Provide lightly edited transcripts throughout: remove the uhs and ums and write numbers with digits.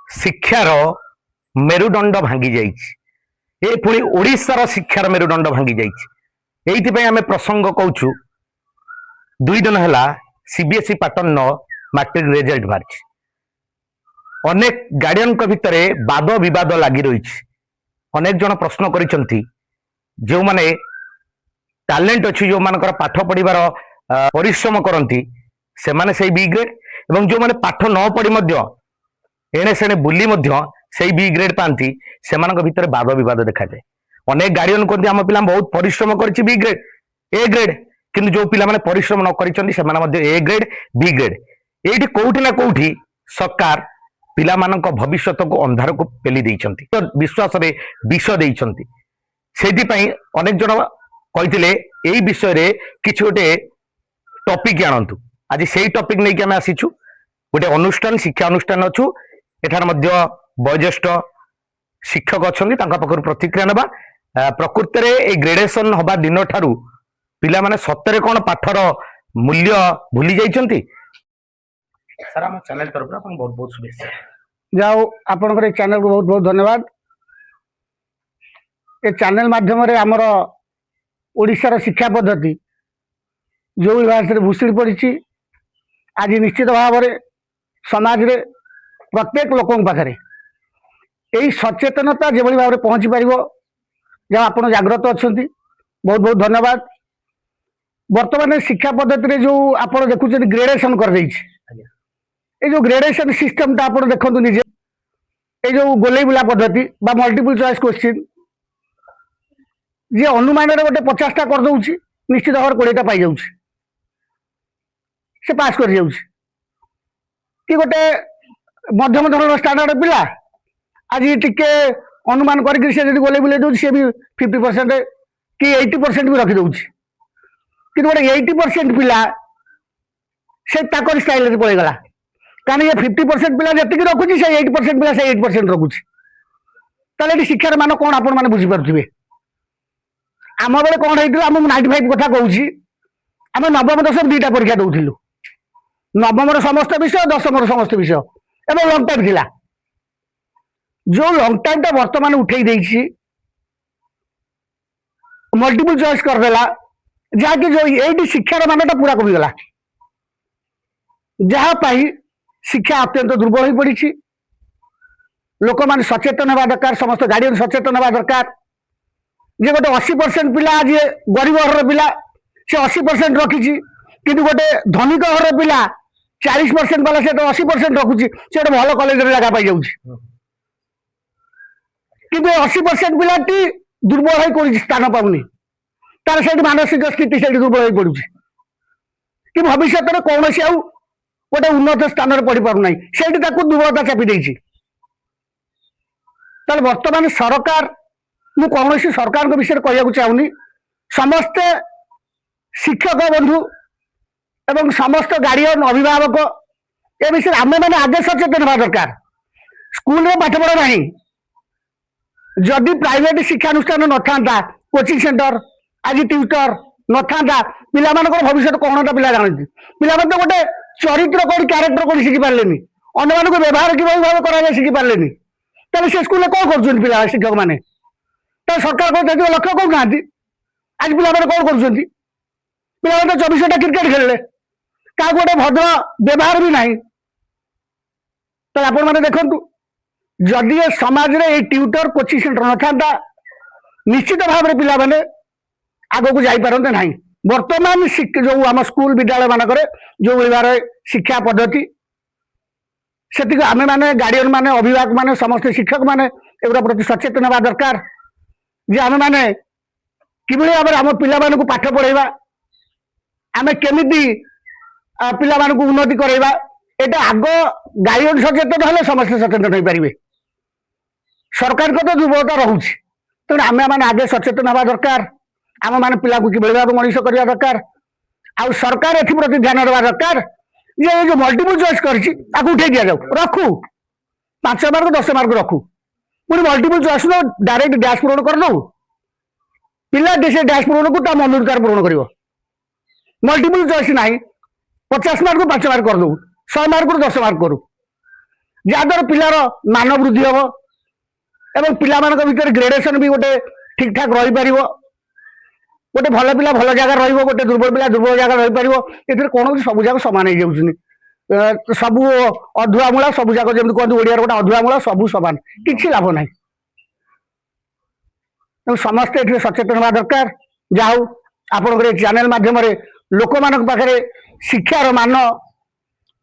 ଶିକ୍ଷାର ମେରୁଦଣ୍ଡ ଭାଙ୍ଗି ଯାଇଛି। ଏ ପୁଣି ଓଡ଼ିଶାର ଶିକ୍ଷାର ମେରୁଦଣ୍ଡ ଭାଙ୍ଗି ଯାଇଛି। ଏଇଥିପାଇଁ ଆମେ ପ୍ରସଙ୍ଗ କହୁଛୁ 2 ଦିନ ହେଲା ସିବିଏସ୍ଇ ପାଟର୍ନ ମାଟ୍ରିକ ରେଜଲ୍ଟ ବାହାରିଛି। ଅନେକ ଗାର୍ଡିଆନଙ୍କ ଭିତରେ ବାଦ ବିବାଦ ଲାଗି ରହିଛି। ଅନେକ ଜଣ ପ୍ରଶ୍ନ କରିଛନ୍ତି, ଯେଉଁମାନେ ଟ୍ୟାଲେଣ୍ଟ ଅଛି, ଯେଉଁମାନଙ୍କର ପାଠ ପଢିବାର ପରିଶ୍ରମ କରନ୍ତି ସେମାନେ ସେଇ ବି ଗ୍ରେଡ୍, ଏବଂ ଯେଉଁମାନେ ପାଠ ନ ପଢି ମଧ୍ୟ ଏଣେ ସେଣେ ବୁଲି ମଧ୍ୟ ସେଇ ବି ଗ୍ରେଡ୍ ପାଆନ୍ତି, ସେମାନଙ୍କ ଭିତରେ ବାଦ ବିବାଦ ଦେଖାଯାଏ। ଅନେକ ଗାର୍ଡିଆନ କହନ୍ତି ଆମ ପିଲା ବହୁତ ପରିଶ୍ରମ କରିଛି ବି ଗ୍ରେଡ୍ ଏ ଗ୍ରେଡ୍, କିନ୍ତୁ ଯୋଉ ପିଲାମାନେ ପରିଶ୍ରମ ନ କରିଛନ୍ତି ସେମାନେ ମଧ୍ୟ ଏ ଗ୍ରେଡ୍ ବି ଗ୍ରେଡ୍। ଏଇଠି କୋଉଠି ନା କୋଉଠି ସରକାର ପିଲାମାନଙ୍କ ଭବିଷ୍ୟତକୁ ଅନ୍ଧାରକୁ ପେଲି ଦେଇଛନ୍ତି, ବିଶ୍ୱାସରେ ବିଷ ଦେଇଛନ୍ତି। ସେଇଥିପାଇଁ ଅନେକ ଜଣ କହିଥିଲେ ଏଇ ବିଷୟରେ କିଛି ଗୋଟେ ଟପିକ୍ ଆଣନ୍ତୁ। ଆଜି ସେଇ ଟପିକ୍ ନେଇକି ଆମେ ଆସିଛୁ। ଗୋଟେ ଅନୁଷ୍ଠାନ, ଶିକ୍ଷା ଅନୁଷ୍ଠାନ ଅଛୁ, ଏଠାରେ ମଧ୍ୟ ବয়োଜ୍ୟେଷ୍ଠ ଶିକ୍ଷକ ଅଛନ୍ତି, ତାଙ୍କ ପାଖରୁ ପ୍ରତିକ୍ରିୟା ନେବା। ପ୍ରକୃତରେ এই ଗ୍ରେଡେସନ ହବା ଦିନ ଠାରୁ ପିଲାମାନେ ସତରେ କଣ ପାଠର ମୂଲ୍ୟ ଭୁଲି ଯାଇଛନ୍ତି? ସାର୍ ଆମ ଚ୍ୟାନେଲ ତରଫରୁ ଆପଣଙ୍କୁ ବହୁତ ବହୁତ ଶୁଭେଚ୍ଛା। ଯାଉ ଆପଣଙ୍କର এই ଚ୍ୟାନେଲକୁ ବହୁତ ବହୁତ ଧନ୍ୟବାଦ। ଏ ଚ୍ୟାନେଲ ମାଧ୍ୟମରେ ଆମର ଓଡ଼ିଶାର ଶିକ୍ଷା ପଦ୍ଧତି ଯେଉଁ ଭାଷାରେ ଭୁଷୁଡ଼ି ପଡ଼ିଛି, ଆଜି ନିଶ୍ଚିତ ଭାବରେ ସମାଜରେ ପ୍ରତ୍ୟେକ ଲୋକଙ୍କ ପାଖରେ ଏହି ସଚେତନତା ଯେଭଳି ଭାବରେ ପହଞ୍ଚି ପାରିବ, ଯାହା ଆପଣ ଜାଗ୍ରତ ଅଛନ୍ତି, ବହୁତ ବହୁତ ଧନ୍ୟବାଦ। ବର୍ତ୍ତମାନ ଶିକ୍ଷା ପଦ୍ଧତିରେ ଯେଉଁ ଆପଣ ଦେଖୁଛନ୍ତି ଗ୍ରେଡେସନ କରିଦେଇଛି, এই ଯେଉଁ ଗ୍ରେଡେସନ ସିଷ୍ଟମଟା ଆପଣ ଦେଖନ୍ତୁ ନିଜେ, এই ଯେଉଁ ଗୋଲେଇ ବୁଲା ପଦ୍ଧତି ବା ମଲ୍ଟିପୁଲ ଚଏସ୍ କୋଶ୍ଚିନ୍, ଯିଏ ଅନୁମାନରେ ଗୋଟେ 50ଟା କରିଦେଉଛି ନିଶ୍ଚିତ ଭାବରେ 20ଟା ପାଇଯାଉଛି, ସେ ପାସ୍ କରିଯାଉଛି। କି ଗୋଟେ ମଧ୍ୟମ ଧରଣର ଷ୍ଟାଣ୍ଡାର୍ଡ ପିଲା ଆଜି ଟିକେ ଅନୁମାନ କରିକି ସେ ଯଦି ଗୋଲେଇ ବୁଲେଇ ଦେଉଛି, ସେ ବି 50% କି 80% ବି ରଖିଦେଉଛି। କିନ୍ତୁ ଗୋଟେ 80% ପିଲା ସେ ତାଙ୍କରି ଷ୍ଟାଇଲରେ ପଳେଇଗଲା, କାରଣ ଇଏ 50% ପିଲା ଯେତିକି ରଖୁଛି, ସେ 80% ପିଲା ସେ 80% ରଖୁଛି। ତାହେଲେ ଏଠି ଶିକ୍ଷାର ମାନ କ'ଣ ଆପଣମାନେ ବୁଝିପାରୁଥିବେ? ଆମ ବେଳେ କ'ଣ ହେଇଥିଲା, ଆମ 95 କଥା କହୁଛି, ଆମେ ନବମ ଦଶମ 2ଟା ପରୀକ୍ଷା ଦଉଥିଲୁ। ନବମର ସମସ୍ତ ବିଷୟ, ଦଶମର ସମସ୍ତ ବିଷୟ, ଏବଂ ଲଙ୍ଗ ଟାଇମ୍ ଥିଲା। ଯେଉଁ ଲଙ୍ଗ ଟାଇମ୍ଟା ବର୍ତ୍ତମାନ ଉଠେଇ ଦେଇଛି, ମଲ୍ଟିପୁଲ ଚଏସ୍ କରିଦେଲା, ଯାହାକି ଏଇଠି ଶିକ୍ଷାର ମାନଟା ପୁରା କମିଗଲା, ଯାହା ପାଇଁ ଶିକ୍ଷା ଅତ୍ୟନ୍ତ ଦୁର୍ବଳ ହୋଇ ପଡ଼ିଛି। ଲୋକମାନେ ସଚେତନ ହେବା ଦରକାର, ସମସ୍ତ ଗାର୍ଡିଆନ ସଚେତନ ହେବା ଦରକାର। ଯେ ଗୋଟେ 80% ପିଲା ଆଜି ଗରିବ ଘରର ପିଲା, ସେ 80% ରଖିଛି, କିନ୍ତୁ ଗୋଟେ ଧନିକ ଘରର ପିଲା 40% ବାଲା ସେ 80% ରଖୁଛି, ସେ ଗୋଟେ ଭଲ କଲେଜରେ ଜାଗା ପାଇଯାଉଛି। କିନ୍ତୁ 80% ପିଲାଟି ଦୁର୍ବଳ ହୋଇ କୋଉଠି ସ୍ଥାନ ପାଉନି, ତାର ସେଇଠି ମାନସିକ ସ୍ଥିତି ସେଇଠି ଦୁର୍ବଳ ହୋଇ ପଡୁଛି, କି ଭବିଷ୍ୟତରେ କୌଣସି ଆଉ ଗୋଟେ ଉନ୍ନତ ସ୍ଥାନରେ ପଢିପାରୁନାହିଁ, ସେଇଠି ତାକୁ ଦୁର୍ବଳତା ଚାପି ଦେଇଛି। ତାହେଲେ ବର୍ତ୍ତମାନ ସରକାର, ମୁଁ କୌଣସି ସରକାରଙ୍କ ବିଷୟରେ କହିବାକୁ ଚାହୁଁନି, ସମସ୍ତେ ଶିକ୍ଷକ ବନ୍ଧୁ ଏବଂ ସମସ୍ତ ଗାର୍ଡିଆନ ଅଭିଭାବକ ଏ ବିଷୟରେ ଆମେମାନେ ଆଗେ ସଚେତନ ହେବା ଦରକାର। ସ୍କୁଲରେ ପାଠପଢ଼ା ନାହିଁ, ଯଦି ପ୍ରାଇଭେଟ ଶିକ୍ଷାନୁଷ୍ଠାନ ନଥାନ୍ତା, କୋଚିଂ ସେଣ୍ଟର, ଆଜି ଟ୍ୟୁଟର ନଥାନ୍ତା, ପିଲାମାନଙ୍କର ଭବିଷ୍ୟତ କଣଟା ପିଲା ଜାଣନ୍ତି? ପିଲାମାନେ ତ ଗୋଟେ ଚରିତ୍ର କୋଉଠି, କ୍ୟାରେକ୍ଟର କୋଉଠି ଶିଖି ପାରିଲେନି, ଅନ୍ୟମାନଙ୍କୁ ବ୍ୟବହାର କିଭଳି ଭାବେ କରାଯାଏ ଶିଖି ପାରିଲେନି। ତାହେଲେ ସେ ସ୍କୁଲରେ କ'ଣ କରୁଛନ୍ତି ପିଲା, ଶିକ୍ଷକ ମାନେ? ତାହେଲେ ସରକାର କ'ଣ ଲକ୍ଷ୍ୟ କରୁନାହାନ୍ତି? ଆଜି ପିଲାମାନେ କ'ଣ କରୁଛନ୍ତି? ପିଲାମାନେ ତ 24 ଘଣ୍ଟା କ୍ରିକେଟ ଖେଳିଲେ, କାହାକୁ ଗୋଟେ ଭଦ୍ର ବ୍ୟବହାର ବି ନାହିଁ। ତାହେଲେ ଆପଣମାନେ ଦେଖନ୍ତୁ, ଯଦି ଏ ସମାଜରେ ଏଇ ଟ୍ୟୁଟର କୋଚିଂ ସେଣ୍ଟର ନଥାନ୍ତା, ନିଶ୍ଚିତ ଭାବରେ ପିଲାମାନେ ଆଗକୁ ଯାଇପାରନ୍ତେ ନାହିଁ। ବର୍ତ୍ତମାନ ଯେଉଁ ଆମ ସ୍କୁଲ ବିଦ୍ୟାଳୟ ମାନଙ୍କରେ ଯେଉଁଭଳି ଭାବରେ ଶିକ୍ଷା ପଦ୍ଧତି, ସେତିକି ଆମେମାନେ ଗାର୍ଡିଆନ ମାନେ, ଅଭିଭାବକ ମାନେ, ସମସ୍ତେ ଶିକ୍ଷକ ମାନେ ଏଗୁଡ଼ା ପ୍ରତି ସଚେତନ ହେବା ଦରକାର ଯେ ଆମେମାନେ କିଭଳି ଭାବରେ ଆମ ପିଲାମାନଙ୍କୁ ପାଠ ପଢ଼େଇବା, ଆମେ କେମିତି ପିଲାମାନଙ୍କୁ ଉନ୍ନତି କରାଇବା, এটা ଆଗ ଗାର୍ଡିଆନ ସଚେତନ ହେଲେ ସମସ୍ତେ ସଚେତନ ହୋଇପାରିବେ। ସରକାରଙ୍କ ତ ଦୁର୍ବଳତା ରହୁଛି, ତେଣୁ ଆମେମାନେ ଆଗେ ସଚେତନ ହେବା ଦରକାର। ଆମମାନେ ପିଲାକୁ କିଭଳି ଭାବେ ମଣିଷ କରିବା ଦରକାର, ଆଉ ସରକାର ଏଥିପ୍ରତି ଧ୍ୟାନ ଦେବା ଦରକାର ଯେ ଏ ଯେଉଁ ମଲ୍ଟିପୁଲ ଚଏସ୍ କରିଛି ତାକୁ ଉଠେଇ ଦିଆଯାଉ, ରଖୁ 5 ମାର୍କ 10 ମାର୍କ ରଖୁ, ପୁଣି ମଲ୍ଟିପୁଲ ଚଏସ୍ ଡାଇରେକ୍ଟ ଡ୍ୟାସ୍ ପୂରଣ କରିଦେଉ, ପିଲା ସେ ଡ୍ୟାସ୍ ପୂରଣକୁ ତା ମନୋଧିକାର ପୂରଣ କରିବ। ମଲ୍ଟିପୁଲ ଚଏସ୍ ନାହିଁ, 50 ମାର୍କରୁ 5 ମାର୍କ କରିଦେଉ, 100 ମାର୍କରୁ 10 ମାର୍କ କରୁ। ଯାହାଦ୍ୱାରା ପିଲାର ମାନ ବୃଦ୍ଧି ହେବ ଏବଂ ପିଲାମାନଙ୍କ ଭିତରେ ଗ୍ରେଡେସନ ବି ଗୋଟେ ଠିକ୍ ଠାକ୍ ରହିପାରିବ। ଗୋଟେ ଭଲ ପିଲା ଭଲ ଜାଗାରେ ରହିବ, ଗୋଟେ ଦୁର୍ବଳ ପିଲା ଦୁର୍ବଳ ଜାଗାରେ ରହିପାରିବ। ଏଥିରେ କଣ ହଉଛି, ସବୁ ଯାକ ସମାନ ହେଇଯାଉଛନ୍ତି। ସବୁ ଅଧୁଆ ମୂଳା ସବୁ ଯାକ, ଯେମିତି କୁହନ୍ତି ଓଡ଼ିଆରେ ଗୋଟେ ଅଧୁଆ ମୂଳା ସବୁ ସମାନ, କିଛି ଲାଭ ନାହିଁ। ତେଣୁ ସମସ୍ତେ ଏଥିରେ ସଚେତନ ହେବା ଦରକାର। ଯାହା ହଉ ଆପଣଙ୍କର ଏ ଚ୍ୟାନେଲ ମାଧ୍ୟମରେ ଲୋକମାନଙ୍କ ପାଖରେ ଶିକ୍ଷାର ମାନ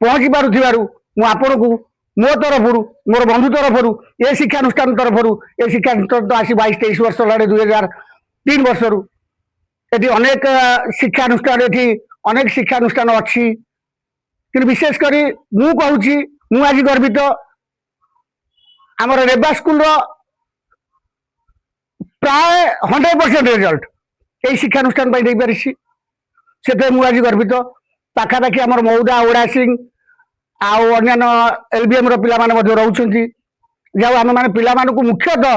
ପହଞ୍ଚି ପାରୁଥିବାରୁ ମୁଁ ଆପଣଙ୍କୁ ମୋ ତରଫରୁ, ମୋର ବନ୍ଧୁ ତରଫରୁ, ଏ ଶିକ୍ଷାନୁଷ୍ଠାନ ତରଫରୁ, ଏ ଶିକ୍ଷାନୁଷ୍ଠାନ ତ ଆସି 22-23 ବର୍ଷ ହେଲାଣି, 2003 ବର୍ଷରୁ ଏଠି ଅନେକ ଶିକ୍ଷାନୁଷ୍ଠାନ, ଏଠି ଅନେକ ଶିକ୍ଷାନୁଷ୍ଠାନ ଅଛି, କିନ୍ତୁ ବିଶେଷ କରି ମୁଁ କହୁଛି, ମୁଁ ଆଜି ଗର୍ବିତ ଆମର ରେବା ସ୍କୁଲର ପ୍ରାୟ 100% ରେଜଲ୍ଟ এই শিক্ষানুষ্ঠান পাই ଦେଇପାରିଛି। ସେଥିପାଇଁ ମୁଁ ଆଜି ଗର୍ବିତ। ପାଖାପାଖି ଆମର ମଉଦା, ଓଡାସିଂ ଆଉ ଅନ୍ୟାନ୍ୟ LBM ର ପିଲାମାନେ ମଧ୍ୟ ରହୁଛନ୍ତି। ଯାଉ ଆମେ ମାନେ ପିଲାମାନଙ୍କୁ ମୁଖ୍ୟତଃ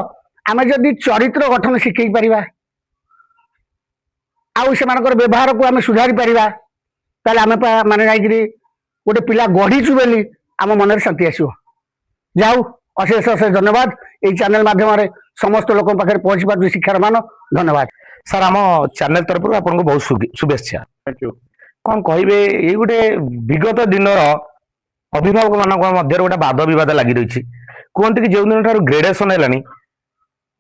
ଆମେ ଯଦି ଚରିତ୍ର ଗଠନ ଶିଖେଇ ପାରିବା ଆଉ ସେମାନଙ୍କର ବ୍ୟବହାରକୁ ଆମେ ସୁଧାରି ପାରିବା, ତାହେଲେ ଆମେ ମାନେ ଯାଇକିରି ଗୋଟେ ପିଲା ଗଢିଛୁ ବୋଲି ଆମ ମନରେ ଶାନ୍ତି ଆସିବ। ଯାଉ ଅଶେଷ ଅଶେଷ ଧନ୍ୟବାଦ। এই ଚ୍ୟାନେଲ ମାଧ୍ୟମରେ ସମସ୍ତ ଲୋକଙ୍କ ପାଖରେ ପହଞ୍ଚି ପାରୁଛି ଶିକ୍ଷାର ମାନ। ଧନ୍ୟବାଦ ସାର୍। ଆମ ଚ୍ୟାନେଲ ତରଫରୁ ଆପଣଙ୍କୁ ବହୁତ ଶୁଭେଚ୍ଛା। Thank you. କଣ କହିବେ, ଏଇ ଗୋଟେ ବିଗତ ଦିନର ଅଭିଭାବକ ମାନଙ୍କ ମଧ୍ୟରେ ଗୋଟେ ବାଦ ବିବାଦ ଲାଗି ରହିଛି। କୁହନ୍ତି କି ଯେଉଁଦିନ ଠାରୁ ଗ୍ରେଡେସନ ହେଲାଣି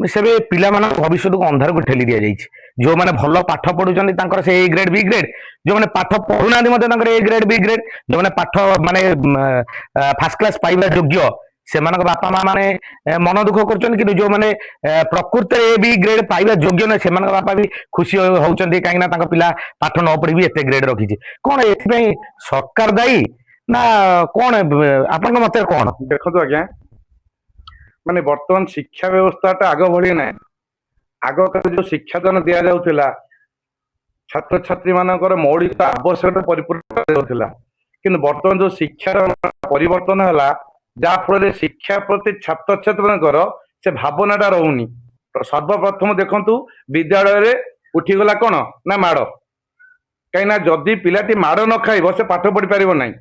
ସେବେ ପିଲାମାନଙ୍କ ଭବିଷ୍ୟତକୁ ଅନ୍ଧାରକୁ ଠେଲି ଦିଆଯାଇଛି। ଯୋଉମାନେ ଭଲ ପାଠ ପଢୁଛନ୍ତି ତାଙ୍କର ସେ A ଗ୍ରେଡ୍ B ଗ୍ରେଡ୍, ଯୋଉମାନେ ପାଠ ପଢୁନାହାନ୍ତି ମଧ୍ୟ ତାଙ୍କର A ଗ୍ରେଡ୍ B ଗ୍ରେଡ୍, ଯୋଉମାନେ ପାଠ ମାନେ ଫାର୍ଷ୍ଟ କ୍ଲାସ ପାଇବା ଯୋଗ୍ୟ ସେମାନଙ୍କ ବାପା ମା ମାନେ ମନ ଦୁଃଖ କରୁଛନ୍ତି, କିନ୍ତୁ ଯୋଉମାନେ ପ୍ରକୃତରେ A B ଗ୍ରେଡ୍ ପାଇବା ଯୋଗ୍ୟ ନୁହେଁ ସେମାନଙ୍କ ବାପା ବି ଖୁସି ହଉଛନ୍ତି, କାହିଁକି ନା ତାଙ୍କ ପିଲା ପାଠ ନ ପଢିବି ଏତେ ଗ୍ରେଡ୍ ରଖିଛି। କଣ ଏଥିପାଇଁ ସରକାର ଦାୟୀ ନା କଣ, ଆପଣଙ୍କ ମତରେ କଣ? ଦେଖନ୍ତୁ ଆଜ୍ଞା, ମାନେ ବର୍ତ୍ତମାନ ଶିକ୍ଷା ବ୍ୟବସ୍ଥାଟା ଆଗ ଭଳି ନାହିଁ। ଆଗ କାଳରେ ଯୋଉ ଶିକ୍ଷାଦାନ ଦିଆଯାଉଥିଲା, ଛାତ୍ରଛାତ୍ରୀ ମାନଙ୍କର ମୌଳିକ ଆବଶ୍ୟକତା ପରିପୂର୍ଣ୍ଣ କରାଯାଉଥିଲା, କିନ୍ତୁ ବର୍ତ୍ତମାନ ଯୋଉ ଶିକ୍ଷାର ପରିବର୍ତ୍ତନ ହେଲା, ଯାହା ଫଳରେ ଶିକ୍ଷା ପ୍ରତି ଛାତ୍ରଛାତ୍ରୀ ମାନଙ୍କର ସେ ଭାବନାଟା ରହୁନି। ସର୍ବପ୍ରଥମ ଦେଖନ୍ତୁ, ବିଦ୍ୟାଳୟରେ ଉଠିଗଲା କଣ ନା ମାଡ଼। କାହିଁକିନା ଯଦି ପିଲାଟି ମାଡ଼ ନ ଖାଇବ ସେ ପାଠ ପଢି ପାରିବ ନାହିଁ।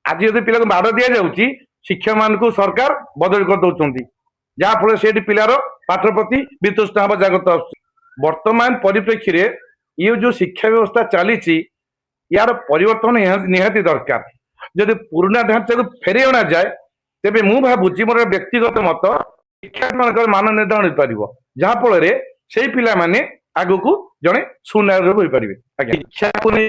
ଆଜି ଯଦି ପିଲାକୁ ମାଡ଼ ଦିଆଯାଉଛି, ଶିକ୍ଷକ ମାନଙ୍କୁ ସରକାର ବଦଳି କରିଦଉଛନ୍ତି, ଯାହା ଫଳରେ ସେଠି ପିଲାର ପାଠ ପ୍ରତି ବିତୃଷ୍ଣା ଭାବ ଜାଗ୍ରତ ଆସୁଛି। ବର୍ତ୍ତମାନ ପରିପ୍ରେକ୍ଷୀରେ ଇଏ ଯୋଉ ଶିକ୍ଷା ବ୍ୟବସ୍ଥା ଚାଲିଛି, ୟାର ପରିବର୍ତ୍ତନ ନିହାତି ଦରକାର। ଯଦି ପୁରୁଣା ଢାଞ୍ଚାକୁ ଫେରେଇ ଅଣାଯାଏ, ତେବେ ମୁଁ ଭାବୁଛି, ମୋର ବ୍ୟକ୍ତିଗତ ମତ, ଶିକ୍ଷା ମାନଙ୍କର ମାନ ନିର୍ଦ୍ଧାରଣ ହୋଇପାରିବ, ଯାହା ଫଳରେ ସେଇ ପିଲାମାନେ ଆଗକୁ ଜଣେ ସୁନାଗରିକ ହୋଇପାରିବେ। ଶିକ୍ଷାକୁ ନେଇ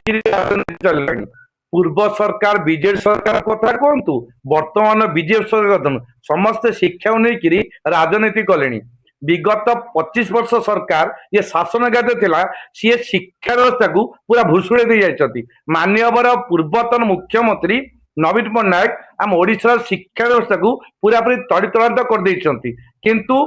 ଚାଲିଲାଣି। ପୂର୍ବ ସରକାର ବିଜେଡି ସରକାର କଥା କୁହନ୍ତୁ, ବର୍ତ୍ତମାନ ବିଜେପି ସରକାର ସମସ୍ତେ ଶିକ୍ଷାକୁ ନେଇକିରି ରାଜନୀତି କଲେଣି। ବିଗତ 25 ବର୍ଷ ସରକାର ଯେ ଶାସନ ଗାଦି ଥିଲା, ସିଏ ଶିକ୍ଷା ବ୍ୟବସ୍ଥାକୁ ପୁରା ଭୁଷୁଡି ଦେଇ ଯାଇଛନ୍ତି। ମାନ୍ୟବର ପୂର୍ବତନ ମୁଖ୍ୟମନ୍ତ୍ରୀ ନବୀନ ପଟ୍ଟନାୟକ ଆମ ଓଡିଶାର ଶିକ୍ଷା ବ୍ୟବସ୍ଥାକୁ ପୁରାପୁରି ତଡ଼ିତଳାନ୍ତ କରିଦେଇଛନ୍ତି। କିନ୍ତୁ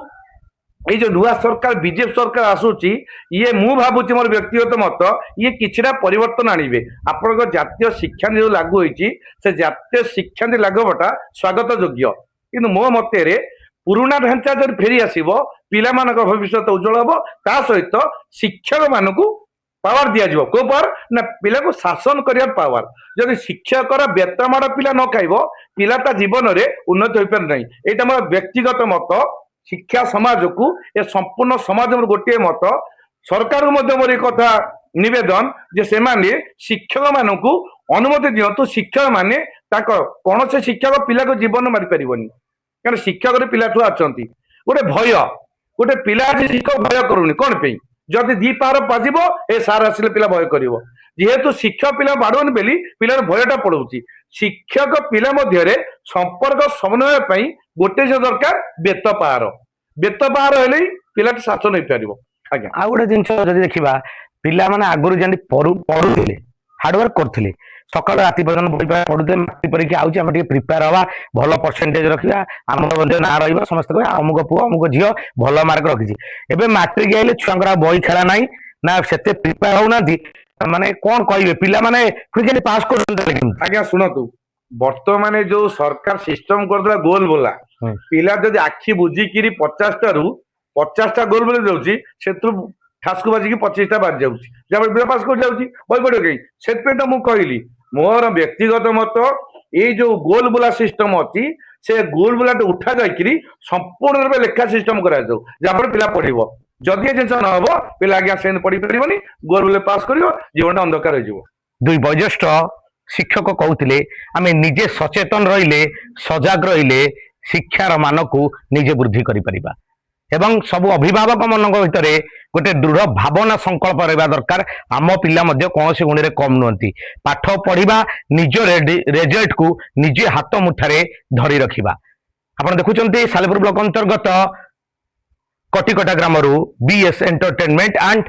ଏଇ ଯୋଉ ନୂଆ ସରକାର ବିଜେପି ସରକାର ଆସୁଛି, ଇଏ ମୁଁ ଭାବୁଛି, ମୋର ବ୍ୟକ୍ତିଗତ ମତ, ଇଏ କିଛିଟା ପରିବର୍ତ୍ତନ ଆଣିବେ। ଆପଣଙ୍କ ଜାତୀୟ ଶିକ୍ଷାନୀତି ଯୋଉ ଲାଗୁ ହେଇଛି, ସେ ଜାତୀୟ ଶିକ୍ଷାନୀତି ଲାଗୁ ହେବାଟା ସ୍ୱାଗତ ଯୋଗ୍ୟ। କିନ୍ତୁ ମୋ ମତରେ ପୁରୁଣା ଢାଞ୍ଚା ଯଦି ଫେରି ଆସିବ, ପିଲାମାନଙ୍କ ଭବିଷ୍ୟତ ଉଜ୍ଜଳ ହବ। ତା ସହିତ ଶିକ୍ଷକ ମାନଙ୍କୁ ପାୱାର ଦିଆଯିବ। କୋଉ ପାୱାର ନା ପିଲାକୁ ଶାସନ କରିବାର ପାୱାର। ଯଦି ଶିକ୍ଷକର ବେତମାଡ଼ ପିଲା ନ ଖାଇବ, ପିଲା ତା ଜୀବନରେ ଉନ୍ନତି ହୋଇପାରେ ନାହିଁ। ଏଇଟା ମୋର ବ୍ୟକ୍ତିଗତ ମତ। ଶିକ୍ଷା ସମାଜକୁ, ଏ ସମ୍ପୂର୍ଣ୍ଣ ସମାଜର ଗୋଟିଏ ମତ। ସରକାରଙ୍କୁ ମଧ୍ୟ ମୋର ଏ କଥା ନିବେଦନ ଯେ ସେମାନେ ଶିକ୍ଷକ ମାନଙ୍କୁ ଅନୁମତି ଦିଅନ୍ତୁ। ଶିକ୍ଷକ ମାନେ ତାଙ୍କ କୌଣସି ଶିକ୍ଷକ ପିଲାକୁ ଜୀବନ ମାରିପାରିବନି, କାରଣ ଶିକ୍ଷକରେ ପିଲା ଛୁଆ ଅଛନ୍ତି। ଗୋଟେ ଭୟ, ଗୋଟେ ପିଲା ଆଜି ଶିକ୍ଷକ ଭୟ କରୁନି କଣ ପାଇଁ? ଯଦି ଦି ପାହାର ବାଜିବ, ଏ ସାର୍ ଆସିଲେ ପିଲା ଭୟ କରିବ। ଯେହେତୁ ଶିକ୍ଷକ ପିଲା ବାଡୁନି ବୋଲି ପିଲାର ଭୟଟା ପଳଉଛି। ଶିକ୍ଷକ ପିଲା ମଧ୍ୟରେ ସମ୍ପର୍କ ସମନ୍ୱୟ ପାଇଁ ଗୋଟେ ଜିନିଷ ଦରକାର, ବେତ ପାହାର। ବେତ ପାହାର ହେଲେ ପିଲାଟି ଶାସନ ହେଇପାରିବ। ଆଜ୍ଞା, ଆଉ ଗୋଟେ ଜିନିଷ ଯଦି ଦେଖିବା, ପିଲାମାନେ ଆଗରୁ ଯେମିତି ପଢୁଥିଲେ, ହାର୍ଡୱାର୍କ କରୁଥିଲେ, ସକାଳୁ ରାତି ପର୍ଯ୍ୟନ୍ତ ପଢୁଥିଲେ, ମାଟ୍ରିକ ପରୀକ୍ଷା ଆଉଛି, ଆମେ ଟିକେ ପ୍ରିପେୟାର ହବା, ଭଲ ପରସେଣ୍ଟେଜ ରଖିବା, ଆମର ମଧ୍ୟ ନାଁ ରହିବ, ସମସ୍ତେ କହିବା ଅମୁକ ପୁଅ ଅମୁକ ଝିଅ ଭଲ ମାର୍କ ରଖିଛି। ଏବେ ମାଟ୍ରିକ ଆଇଲେ ଛୁଆଙ୍କର ଆଉ ବହି ଖେଳା ନାହିଁ, ନା ସେତେ ପ୍ରିପେୟାର ହଉନାହାନ୍ତି। ମାନେ କଣ କହିବେ, ପିଲାମାନେ ପୁଣି କେମିତି ପାସ୍ କରୁଛନ୍ତି? ଆଜ୍ଞା ଶୁଣନ୍ତୁ, ବର୍ତ୍ତମାନ ଯୋଉ ସରକାର ସିଷ୍ଟମ କରିଦେଲା ଗୋଲ ବୋଲା, ପିଲା ଯଦି ଆଖି ବୁଝିକିରି 50ଟାରୁ 50ଟା ଗୋଲ ବୋଲି ଯାଉଛି, ସେଥିରୁ ଠାସକୁ ବାଜିକି 25ଟା ବାଜି ଯାଉଛି, ଯାହାଫଳରେ ପିଲା ପାସ୍ କରି ଯାଉଛି। ବହି ପଢିବ କାହିଁ? ସେଥିପାଇଁ ତ ମୁଁ କହିଲି, ମୋର ବ୍ୟକ୍ତିଗତ ମତ, ଏଇ ଯୋଉ ଗୋଲ ବୋଲା ସିଷ୍ଟମ ଅଛି, ସେ ଗୁଲ ବୁଲାଟେ ଉଠା ଯାଇକିରି ସମ୍ପୂର୍ଣ୍ଣ ରୂପେ ଲେଖା ସିଷ୍ଟମ କରାଯାଉ ଯାହାଫଳରେ ପିଲା ପଢିବ। ଯଦି ଏ ଜିନିଷ ନ ହବ ପିଲା ଆଜ୍ଞା ସେମିତି ପଢି ପାରିବନି, ଗୋଲ ବୁଲେ ପାସ୍ କରିବ, ଜୀବନଟା ଅନ୍ଧକାର ହେଇଯିବ। ଦୁଇ ବୟୋଜ୍ୟେଷ୍ଠ ଶିକ୍ଷକ କହୁଥିଲେ ଆମେ ନିଜେ ସଚେତନ ରହିଲେ, ସଜାଗ ରହିଲେ ଶିକ୍ଷାର ମାନକୁ ନିଜେ ବୃଦ୍ଧି କରିପାରିବା ଏବଂ ସବୁ ଅଭିଭାବକ ମାନଙ୍କ ଭିତରେ ଗୋଟେ ଦୃଢ ଭାବନା ସଂକଳ୍ପ ରହିବା ଦରକାର। ଆମ ପିଲା ମଧ୍ୟ କୌଣସି ଗୁଣରେ କମ୍ ନୁହନ୍ତି। ପାଠ ପଢିବା, ନିଜ ରେଜଲ୍ଟକୁ ନିଜେ ହାତ ମୁଠାରେ ଧରି ରଖିବା। ଆପଣ ଦେଖୁଛନ୍ତି ସାଲେପୁର ବ୍ଲକ ଅନ୍ତର୍ଗତ କଟିକଟା ଗ୍ରାମରୁ ବିଏସ୍ ଏଣ୍ଟରଟେନମେଣ୍ଟ ଆଣ୍ଡ